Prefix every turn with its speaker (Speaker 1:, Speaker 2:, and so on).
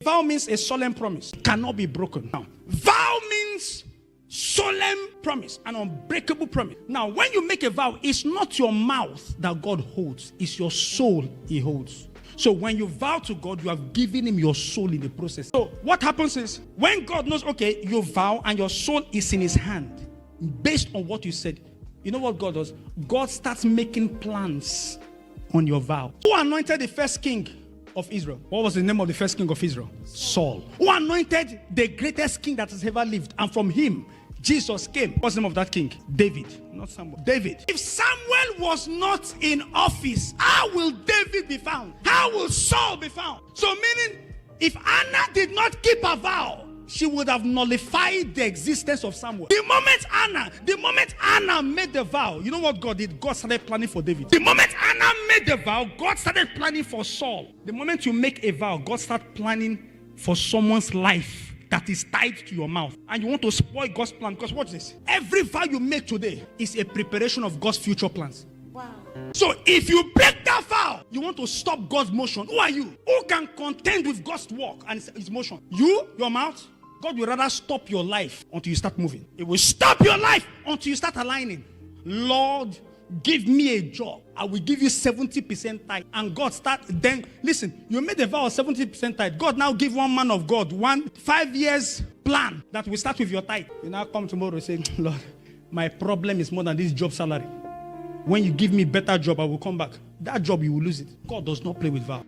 Speaker 1: Vow means a solemn promise. It cannot be broken. Now, vow means solemn promise, an unbreakable promise. Now, when you make a vow, it's not your mouth that God holds. It's your soul he holds. So when you vow to God, you have given him your soul in the process. So what happens is, when God knows, okay, you vow and your soul is in his hand, based on what you said, you know what God does? God starts making plans on your vow. Who anointed the first king of Israel? What was the name of the first king of Israel? Saul. Who anointed the greatest king that has ever lived? And from him, Jesus came. What's the name of that king? David. Not Samuel. David. If Samuel was not in office, how will David be found? How will Saul be found? So meaning, if Anna did not keep a vow, she would have nullified the existence of Samuel. The moment Anna made the vow, you know what God did? God started planning for David. The moment Anna made the vow, God started planning for Saul. The moment you make a vow, God starts planning for someone's life that is tied to your mouth. And you want to spoil God's plan. Because watch this. Every vow you make today is a preparation of God's future plans.
Speaker 2: Wow.
Speaker 1: So if you break that vow, you want to stop God's motion. Who are you? Who can contend with God's work and his motion? You? Your mouth? God will rather stop your life until you start moving. It will stop your life until you start aligning. Lord, give me a job. I will give you 70% tithe. And God start, then, listen, you made a vow of 70% tithe. God now give one man of God 5 years plan that will start with your tithe. You now come tomorrow and say, Lord, my problem is more than this job salary. When you give me better job, I will come back. That job, you will lose it. God does not play with vow.